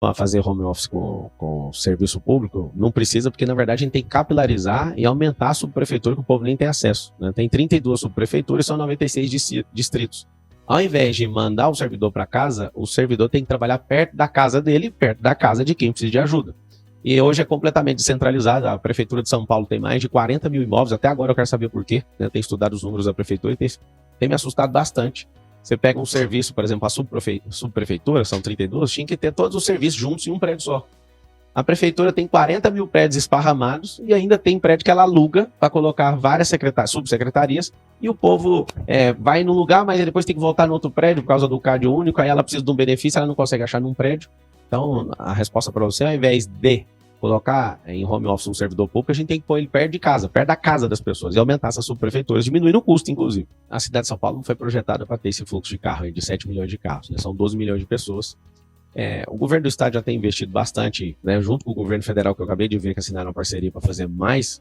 para fazer home office com serviço público, não precisa, porque na verdade a gente tem que capilarizar e aumentar a subprefeitura, que o povo nem tem acesso, né? Tem 32 subprefeituras e são 96 distritos. Ao invés de mandar o servidor para casa, o servidor tem que trabalhar perto da casa dele, perto da casa de quem precisa de ajuda. E hoje é completamente descentralizado. A Prefeitura de São Paulo tem mais de 40 mil imóveis, até agora eu quero saber por quê, né? Eu tenho estudado os números da Prefeitura e tem me assustado bastante. Você pega um serviço, por exemplo, a subprefeitura, são 32, tinha que ter todos os serviços juntos em um prédio só. A prefeitura tem 40 mil prédios esparramados e ainda tem prédio que ela aluga para colocar várias subsecretarias, e o povo vai num lugar, mas depois tem que voltar no outro prédio por causa do CAD único, aí ela precisa de um benefício, ela não consegue achar num prédio. Então, a resposta para você, ao invés de colocar em home office um servidor público, a gente tem que pôr ele perto de casa, perto da casa das pessoas, e aumentar essas subprefeituras, diminuindo o custo, inclusive. A cidade de São Paulo não foi projetada para ter esse fluxo de carro aí de 7 milhões de carros, né? São 12 milhões de pessoas. O governo do estado já tem investido bastante, né, junto com o governo federal, que eu acabei de ver que assinaram uma parceria para fazer mais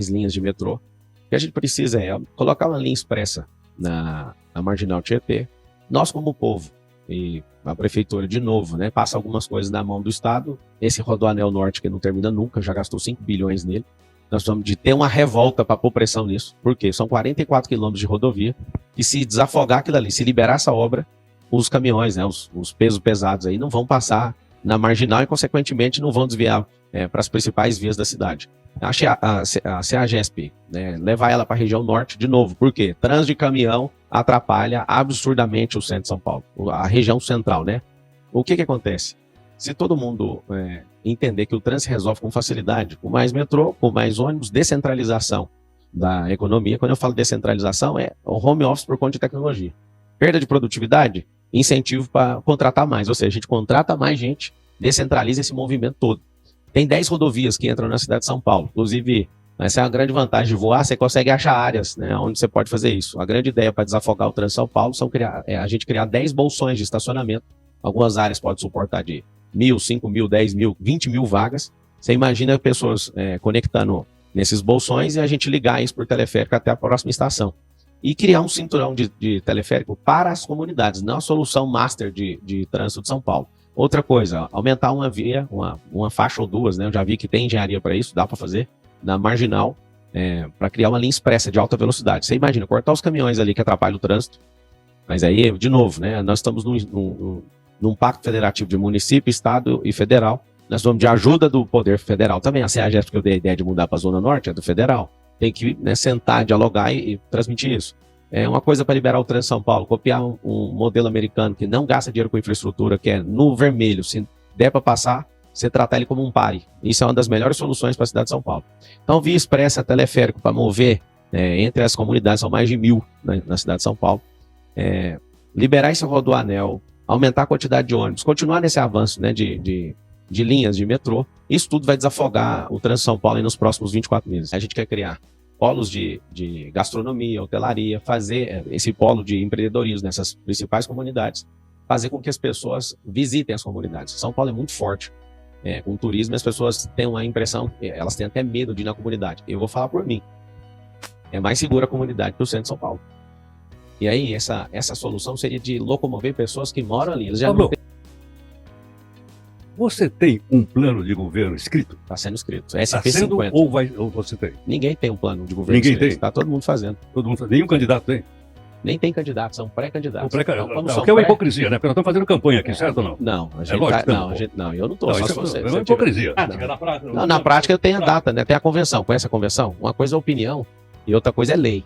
linhas de metrô. O que a gente precisa é colocar uma linha expressa na Marginal Tietê. Nós, como povo, e a prefeitura, de novo, né, passa algumas coisas na mão do estado. Esse Rodoanel Norte, que não termina nunca, já gastou 5 bilhões nele. Nós precisamos de ter uma revolta para pôr pressão nisso. Por quê? São 44 quilômetros de rodovia, e se desafogar aquilo ali, se liberar essa obra, os caminhões, né, os pesos pesados aí não vão passar na Marginal e, consequentemente, não vão desviar para as principais vias da cidade. A CEAGESP, né, levar ela para a região norte de novo. Por quê? Trânsito de caminhão atrapalha absurdamente o centro de São Paulo, a região central, né? O que acontece? Se todo mundo entender que o trânsito resolve com facilidade, com mais metrô, com mais ônibus, descentralização da economia. Quando eu falo descentralização, é o home office por conta de tecnologia. Perda de produtividade, incentivo para contratar mais, ou seja, a gente contrata mais gente, descentraliza esse movimento todo. Tem 10 rodovias que entram na cidade de São Paulo, inclusive, essa é uma grande vantagem de voar, você consegue achar áreas, né, onde você pode fazer isso. A grande ideia para desafogar o trânsito de São Paulo a gente criar 10 bolsões de estacionamento. Algumas áreas podem suportar de 1.000, 5.000, 10.000, 20.000 vagas. Você imagina pessoas conectando nesses bolsões e a gente ligar isso por teleférico até a próxima estação. E criar um cinturão de teleférico para as comunidades, não a solução master de trânsito de São Paulo. Outra coisa, aumentar uma via, uma faixa ou duas, né? Eu já vi que tem engenharia para isso, dá para fazer, na Marginal, para criar uma linha expressa de alta velocidade. Você imagina, cortar os caminhões ali que atrapalham o trânsito. Mas aí, de novo, né? Nós estamos num pacto federativo de município, estado e federal. Nós vamos de ajuda do poder federal também. A CEAGESP, que eu dei a ideia de mudar para a Zona Norte, é do federal. Tem que, né, sentar, dialogar e transmitir isso. Uma coisa para liberar o trânsito de São Paulo, copiar um modelo americano que não gasta dinheiro com infraestrutura, que é no vermelho. Se der para passar, você tratar ele como um pare. Isso é uma das melhores soluções para a cidade de São Paulo. Então, via expressa, teleférico para mover entre as comunidades, são mais de 1.000 na cidade de São Paulo. Liberar esse rodoanel, aumentar a quantidade de ônibus, continuar nesse avanço, né, de linhas de metrô. Isso tudo vai desafogar o trânsito de São Paulo nos próximos 24 meses. A gente quer criar polos de gastronomia, hotelaria, fazer esse polo de empreendedorismo nessas principais comunidades, fazer com que as pessoas visitem as comunidades. São Paulo é muito forte com o turismo, e as pessoas têm uma impressão, elas têm até medo de ir na comunidade. Eu vou falar por mim. É mais segura a comunidade que o centro de São Paulo. E aí, essa solução seria de locomover pessoas que moram ali. Eles já não têm... Você tem um plano de governo escrito? Está sendo escrito. Está sendo ou você tem? Ninguém tem um plano de governo escrito. Ninguém tem? Está todo mundo fazendo. Todo mundo fazendo. Nenhum candidato tem? Nem tem candidato, são pré-candidatos. O que é uma hipocrisia, né? Porque nós estamos fazendo campanha aqui, certo ou não? Não, a gente não, eu não estou. É uma hipocrisia. Não, na prática eu tenho a data, né? Tem a convenção. Conhece a convenção? Uma coisa é opinião e outra coisa é lei.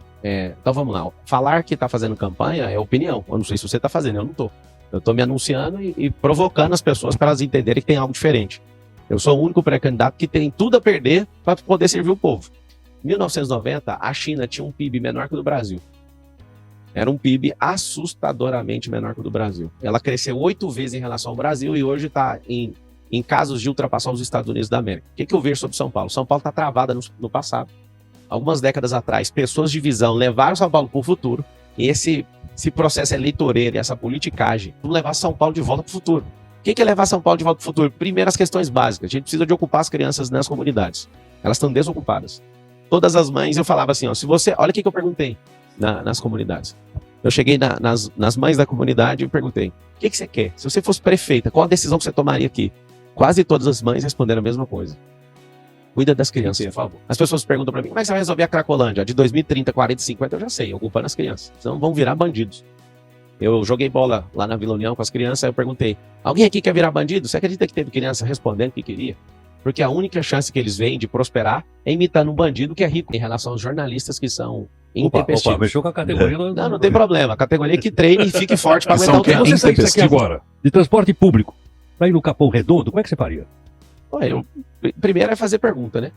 Então vamos lá. Falar que está fazendo campanha é opinião. Eu não sei se você está fazendo, eu não estou. Eu estou me anunciando e provocando as pessoas para elas entenderem que tem algo diferente. Eu sou o único pré-candidato que tem tudo a perder para poder servir o povo. Em 1990, a China tinha um PIB menor que o do Brasil. Era um PIB assustadoramente menor que o do Brasil. Ela cresceu 8 vezes em relação ao Brasil e hoje está em casos de ultrapassar os Estados Unidos da América. O que eu vejo sobre São Paulo? São Paulo está travada no passado. Algumas décadas atrás, pessoas de visão levaram São Paulo para o futuro. E esse processo eleitoreiro e essa politicagem, vamos levar São Paulo de volta para o futuro. O que é levar São Paulo de volta para o futuro? Primeiro, as questões básicas. A gente precisa de ocupar as crianças nas comunidades. Elas estão desocupadas. Todas as mães, eu falava assim, se você... Olha o que eu perguntei nas comunidades. Eu cheguei nas mães da comunidade e perguntei, o que você quer? Se você fosse prefeita, qual a decisão que você tomaria aqui? Quase todas as mães responderam a mesma coisa. Cuida das crianças, por favor. As pessoas perguntam pra mim, como é que você vai resolver a Cracolândia? De 2030, 40, 50, eu já sei, ocupando as crianças. Senão vão virar bandidos. Eu joguei bola lá na Vila União com as crianças, aí eu perguntei, alguém aqui quer virar bandido? Você acredita que teve criança respondendo que queria? Porque a única chance que eles veem de prosperar é imitando um bandido que é rico, em relação aos jornalistas que são intempestivos. Opa, mexeu com a categoria. Não tem problema. A categoria que treine e fique forte para aguentar o tempo. tempo. Você saísse aqui agora, de transporte público, para ir no Capão Redondo, como é que você faria? Primeiro é fazer pergunta, né?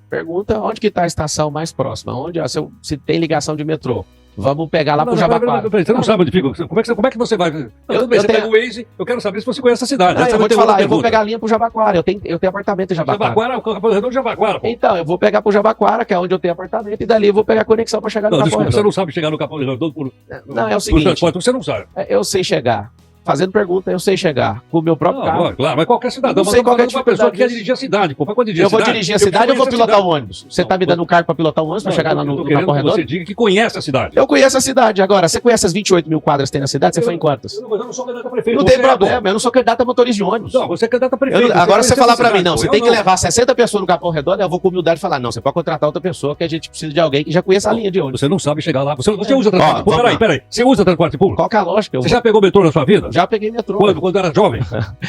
Pergunta onde que está a estação mais próxima, onde, se tem ligação de metrô. Vamos pegar lá pro Jabaquara. Você não sabe onde fica. Como é que você vai? Você pega o Waze, eu quero saber se você conhece a cidade. Eu vou te falar, eu vou pegar a linha pro Jabaquara. Eu tenho apartamento em Jabaquara. Jabaquara, o Capão Redondo de Jabaquara. Então, eu vou pegar pro Jabaquara, que é onde eu tenho apartamento, e dali eu vou pegar a conexão para chegar no Capão Redondo. Você não sabe chegar no Capão Redondo por... Não, é o seguinte. Você não sabe. Eu sei chegar. Fazendo pergunta, eu sei chegar com o meu próprio carro. Claro, mas qualquer cidadão. Não sei qualquer tipo de pessoa que quer dirigir a cidade. Eu vou dirigir a cidade ou vou pilotar o ônibus? Você tá me dando um cargo para pilotar o ônibus para chegar lá no Capão Redondo? Você diga que conhece a cidade. Eu conheço a cidade. Agora, você conhece as 28 mil quadras que tem na cidade? Você foi em quantas? Eu não sou candidato a prefeito. Não tem problema, eu não sou candidato a motorista de ônibus. Não, você é candidato a prefeito. Agora você falar para mim, não, você tem que levar 60 pessoas no Capão Redondo, eu vou com humildade falar, não, você pode contratar outra pessoa, que a gente precisa de alguém que já conheça a linha de ônibus. Você não sabe chegar lá. Você usa transporte público? Peraí. Você usa transporte público? Qual que é a lógica? Você já pegou metrô na sua vida? Já peguei metrô. Quando era jovem?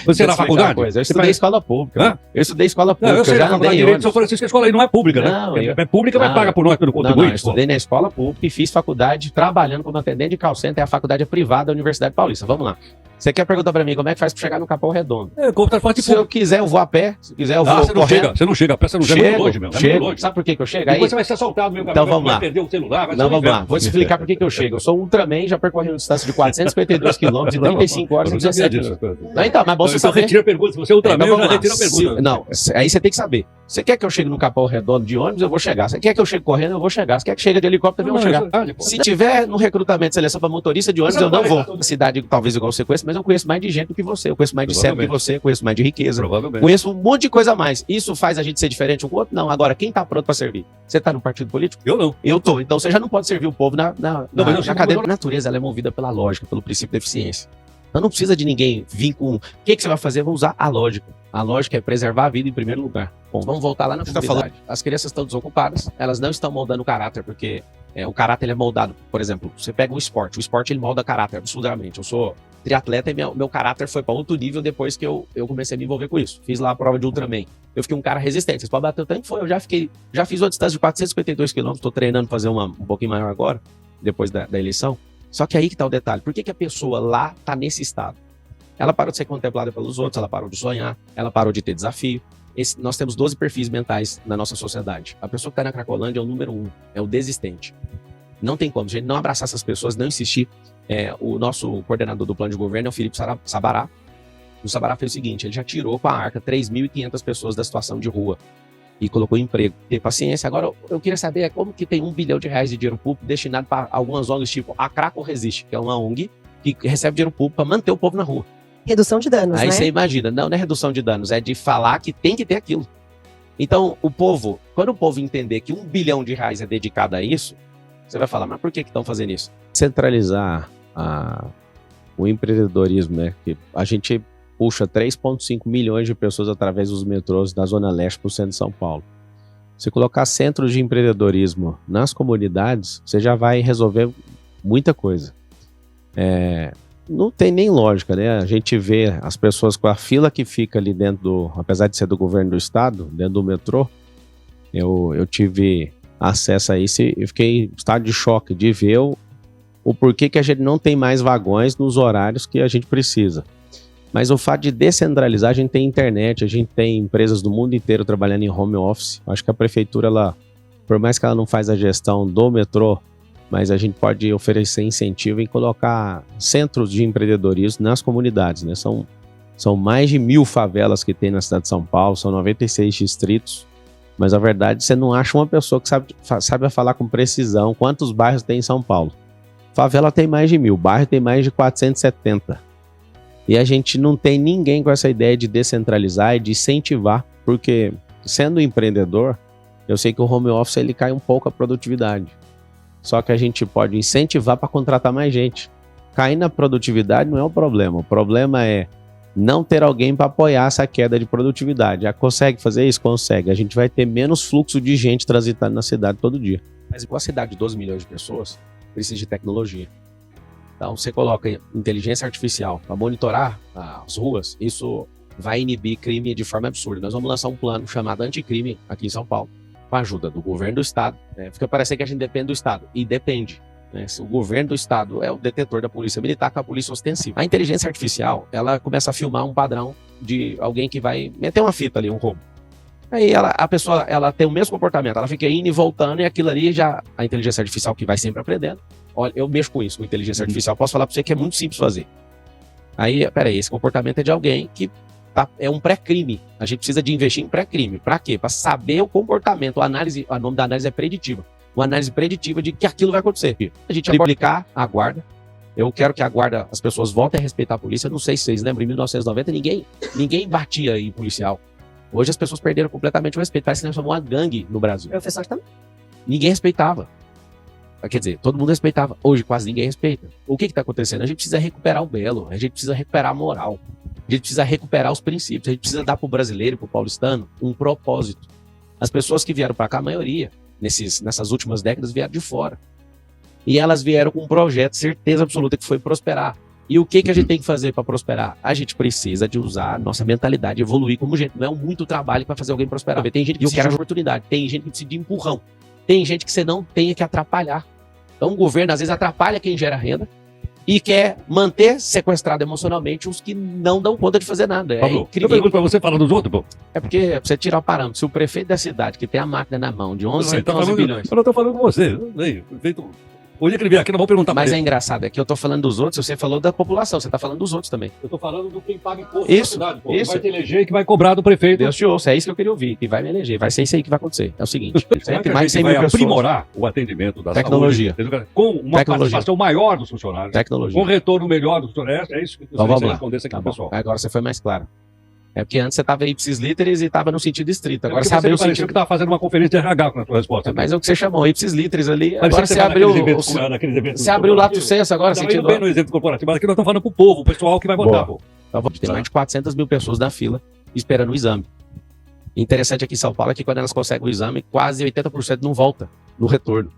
Você era na faculdade? Eu estudei escola pública. Eu estudei escola pública. Eu sei, na faculdade de Direito de São Francisco, a escola aí não é pública, né? É pública, mas paga por nós, pelo contribuinte. Eu estudei na escola pública e fiz faculdade trabalhando como atendente de call center, a faculdade privada da Universidade Paulista. Vamos lá. Você quer perguntar pra mim como é que faz pra chegar no Capão Redondo? Como transporte público. Se eu quiser, eu vou a pé. Se quiser, eu vou correndo. Você não chega a pé, você não chega muito longe, meu. Chego. Sabe por que eu chego? Depois você vai ser assaltado, meu Então vamos lá. Vai perder o celular. Não, vamos lá. Vou te explicar por que eu chego. Eu sou um Ultraman, já percorri uma distância de 452 quilômetros em 35 horas e 17 minutos. Então, mas bom você saber. Retira a pergunta. Se você é Ultraman, eu já retiro a pergunta. Não, aí você tem que saber. Você quer que eu chegue no Capão Redondo de ônibus, eu vou chegar. Você quer que eu chegue correndo, eu vou chegar. Você quer que chegue de helicóptero, eu vou chegar. Se tiver no recrutamento de seleção para motorista de ônibus, eu não vou. Cidade talvez igual você conhece, mas eu conheço mais de gente do que você. Eu conheço mais de cérebro que você, conheço mais de riqueza. Conheço um monte de coisa a mais. Isso faz a gente ser diferente um com o outro? Não. Agora, quem tá pronto para servir? Você tá no partido político? Eu não. Eu tô. Então você já não pode servir o povo na cadeia. A natureza ela é movida pela lógica, pelo princípio da eficiência. Então não precisa de ninguém vir com o que você vai fazer? Vamos usar a lógica. A lógica é preservar a vida em primeiro lugar. Bom, vamos voltar lá na comunidade. As crianças estão desocupadas, elas não estão moldando o caráter, porque o caráter ele é moldado. Por exemplo, você pega um esporte, o esporte ele molda caráter absurdamente. Eu sou triatleta e meu caráter foi para outro nível depois que eu comecei a me envolver com isso. Fiz lá a prova de Ultraman. Eu fiquei um cara resistente. Vocês podem bater o tanto que foi. Eu já fiz uma distância de 452 km, estou treinando fazer um pouquinho maior agora, depois da eleição. Só que aí que tá o detalhe. Por que a pessoa lá tá nesse estado? Ela parou de ser contemplada pelos outros, ela parou de sonhar, ela parou de ter desafio. Nós temos 12 perfis mentais na nossa sociedade. A pessoa que está na Cracolândia é o número 1, é o desistente. Não tem como, a gente não abraçar essas pessoas, não insistir. O nosso coordenador do plano de governo é o Felipe Sabará. O Sabará fez o seguinte, ele já tirou com a arca 3.500 pessoas da situação de rua e colocou emprego. Ter paciência. Agora, eu queria saber como que tem R$1 bilhão de dinheiro público destinado para algumas ONGs, tipo a Craco Resiste, que é uma ONG que recebe dinheiro público para manter o povo na rua. Redução de danos, Aí né? você imagina, não é redução de danos, é de falar que tem que ter aquilo. Então, quando o povo entender que R$1 bilhão é dedicado a isso, você vai falar, mas por que estão fazendo isso? Centralizar o empreendedorismo, né? Que a gente puxa 3,5 milhões de pessoas através dos metrôs da Zona Leste para o centro de São Paulo. Se colocar centros de empreendedorismo nas comunidades, você já vai resolver muita coisa. Não tem nem lógica, né? A gente vê as pessoas com a fila que fica ali dentro apesar de ser do governo do estado, dentro do metrô, eu tive acesso a isso e fiquei em estado de choque de ver o porquê que a gente não tem mais vagões nos horários que a gente precisa. Mas o fato de descentralizar, a gente tem internet, a gente tem empresas do mundo inteiro trabalhando em home office. Acho que a prefeitura, por mais que ela não faz a gestão do metrô, mas a gente pode oferecer incentivo em colocar centros de empreendedorismo nas comunidades, né? São mais de 1.000 favelas que tem na cidade de São Paulo, são 96 distritos, mas a verdade você não acha uma pessoa que sabe falar com precisão quantos bairros tem em São Paulo. Favela tem mais de 1.000, bairro tem mais de 470. E a gente não tem ninguém com essa ideia de descentralizar e de incentivar, porque sendo empreendedor, eu sei que o home office ele cai um pouco a produtividade. Só que a gente pode incentivar para contratar mais gente. Cair na produtividade não é o problema é não ter alguém para apoiar essa queda de produtividade. Já consegue fazer isso? Consegue. A gente vai ter menos fluxo de gente transitando na cidade todo dia. Mas igual a cidade de 12 milhões de pessoas, precisa de tecnologia. Então, você coloca inteligência artificial para monitorar as ruas, isso vai inibir crime de forma absurda. Nós vamos lançar um plano chamado Anticrime aqui em São Paulo, com a ajuda do governo do Estado. Fica parecendo que a gente depende do Estado, e depende. Se o governo do Estado é o detetor da polícia militar, com a polícia ostensiva. A inteligência artificial, ela começa a filmar um padrão de alguém que vai meter uma fita ali, um roubo. Aí a pessoa ela tem o mesmo comportamento, ela fica indo e voltando, e aquilo ali já, a inteligência artificial que vai sempre aprendendo. Olha, eu mexo com isso, com inteligência artificial, posso falar para você que é muito simples fazer. Aí, peraí, esse comportamento é de alguém que é um pré-crime. A gente precisa de investir em pré-crime. Para quê? Para saber o comportamento. O nome da análise é preditiva. Uma análise preditiva de que aquilo vai acontecer. A gente vai aplicar a guarda. Eu quero que a guarda, as pessoas voltem a respeitar a polícia. Não sei se vocês lembram, em 1990 ninguém batia em policial. Hoje as pessoas perderam completamente o respeito. Parece que nós somos uma gangue no Brasil. Professor também. Ninguém respeitava. Quer dizer, todo mundo respeitava. Hoje quase ninguém respeita. O que está acontecendo? A gente precisa recuperar o belo. A gente precisa recuperar a moral. A gente precisa recuperar os princípios. A gente precisa dar para o brasileiro e para o paulistano um propósito. As pessoas que vieram para cá, a maioria, nessas últimas décadas, vieram de fora. E elas vieram com um projeto, certeza absoluta, que foi prosperar. E o que a gente tem que fazer para prosperar? A gente precisa de usar a nossa mentalidade, evoluir como gente. Não é muito trabalho para fazer alguém prosperar. Tem gente que precisa de oportunidade, tem gente que precisa de empurrão, tem gente que você não tem que atrapalhar. Então o governo às vezes atrapalha quem gera renda e quer manter sequestrado emocionalmente os que não dão conta de fazer nada. Pablo, eu pergunto para você falar dos outros, pô. É porque pra você tirar o parâmetro, se o prefeito da cidade, que tem a máquina na mão de 11 bilhões... Eu não estou falando com você. O dia que ele vier aqui, não vou perguntar Mas é engraçado, é que eu tô falando dos outros, você falou da população, você tá falando dos outros também. Eu tô falando do quem paga imposto isso, na cidade, pô. Isso. Vai te eleger e que vai cobrar do prefeito. Deus te ouça, é isso que eu queria ouvir, que vai me eleger, vai ser isso aí que vai acontecer. É o seguinte, sempre mais de 100 mil pessoas. Aprimorar o atendimento da tecnologia. Saúde, com uma participação maior dos funcionários. Tecnologia. Com retorno melhor dos funcionários, é isso que então, vamos lá. Responder aqui tá pro pessoal. Agora você foi mais claro. É porque antes você estava ipsis literis e estava no sentido estrito. Agora você abriu o sentido. que estava fazendo uma conferência de RH com a tua resposta. Mas é o que você chamou, ipsis literis ali. Agora você abriu. Você abriu o lato senso agora, sentido. Bem no exemplo corporativo, mas aqui nós estamos falando pro povo, o pessoal que vai votar, pô. Então, tem mais de 400 mil pessoas na fila esperando o exame. Interessante aqui em São Paulo é que quando elas conseguem o exame, quase 80% não volta no retorno.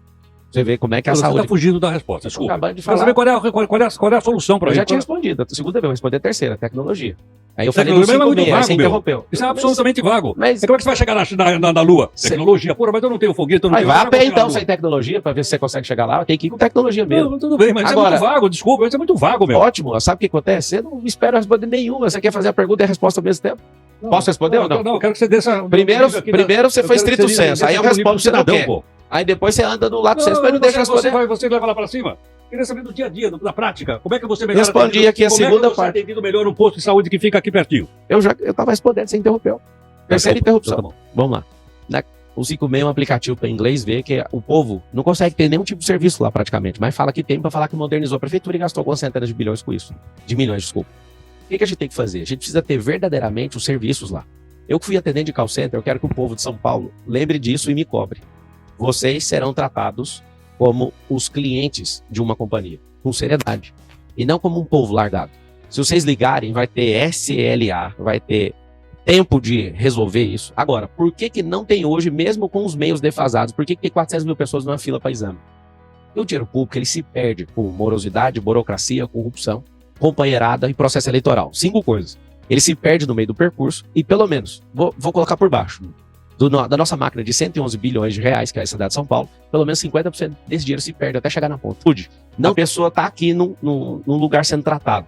Você vê como é que a saúde... Você está fugindo da resposta, desculpa. Acabando de falar. Saber qual é a solução para isso. Eu gente. já tinha respondido. A segunda vez, eu respondi a terceira, tecnologia. Aí eu falei do 5.6, aí você interrompeu. Isso é absolutamente vago. Mas como é que você vai chegar na Lua? Tecnologia. Porra, mas eu não tenho foguete, eu não tenho... Vai a pé então, sem tecnologia, para ver se você consegue chegar lá. Tem que ir com tecnologia mesmo. Não, tudo bem, mas agora, é muito vago, desculpa, isso é muito vago, meu. Ótimo, sabe o que acontece? Você não espera responder nenhuma, você quer fazer a pergunta e a resposta ao mesmo tempo. Posso responder ou não? Não, eu quero que você dê essa... Primeiro você foi estrito senso, aí eu respondo que você não quer. Aí depois você anda do lado senso, mas não deixa responder. Você leva lá para cima. Queria saber do dia a dia, da prática. Como é que você melhora... Respondi aqui a segunda parte. Como é que você atendido melhor no posto de saúde que fica aqui pertinho? Eu estava respondendo, você interrompeu. Terceira interrupção. Tá bom. Vamos lá. O 5.6 é um aplicativo para inglês ver que o povo não consegue ter nenhum tipo de serviço lá praticamente, mas fala que tem para falar que modernizou a prefeitura e gastou algumas centenas de bilhões com isso. De milhões, desculpa. O que a gente tem que fazer? A gente precisa ter verdadeiramente os serviços lá. Eu que fui atendente de call center, eu quero que o povo de São Paulo lembre disso e me cobre. Vocês serão tratados como os clientes de uma companhia, com seriedade, e não como um povo largado. Se vocês ligarem, vai ter SLA, vai ter tempo de resolver isso. Agora, por que não tem hoje, mesmo com os meios defasados, por que tem 400 mil pessoas numa fila para exame? O dinheiro público ele se perde com morosidade, burocracia, corrupção, companheirada e processo eleitoral. 5 coisas. Ele se perde no meio do percurso e, pelo menos, vou colocar por baixo, da nossa máquina de 111 bilhões de reais, que é a cidade de São Paulo, pelo menos 50% desse dinheiro se perde até chegar na ponta. Não, a pessoa está aqui num lugar sendo tratado.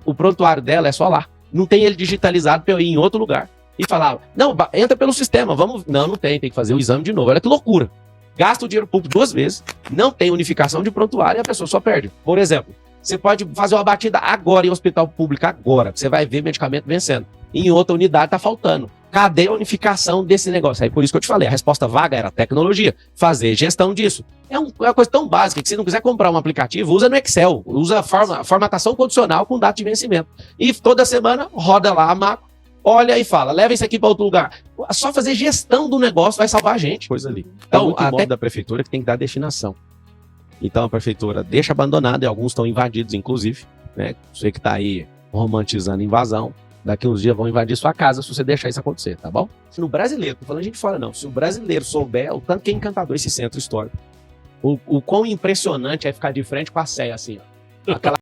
O prontuário dela é só lá. Não tem ele digitalizado para eu ir em outro lugar e falar, não, entra pelo sistema, vamos... Não tem que fazer o exame de novo. Olha que loucura. Gasta o dinheiro público 2 vezes, não tem unificação de prontuário e a pessoa só perde. Por exemplo, você pode fazer uma batida agora em hospital público, agora. Você vai ver medicamento vencendo. Em outra unidade está faltando. Cadê a unificação desse negócio? Aí por isso que eu te falei, a resposta vaga era tecnologia, fazer gestão disso. É uma coisa tão básica que se não quiser comprar um aplicativo, usa no Excel, usa formatação condicional com data de vencimento. E toda semana roda lá a Maco, olha e fala, leva isso aqui para outro lugar. Só fazer gestão do negócio vai salvar a gente. Coisa ali. Então, até da prefeitura que tem que dar destinação. Então a prefeitura deixa abandonado e alguns estão invadidos, inclusive. Né? Você que está aí romantizando invasão. Daqui uns dias vão invadir sua casa se você deixar isso acontecer, tá bom? No brasileiro, não falando gente fora não, se o brasileiro souber o tanto que é encantador esse centro histórico, o quão impressionante é ficar de frente com a Sé, assim, ó. Aquela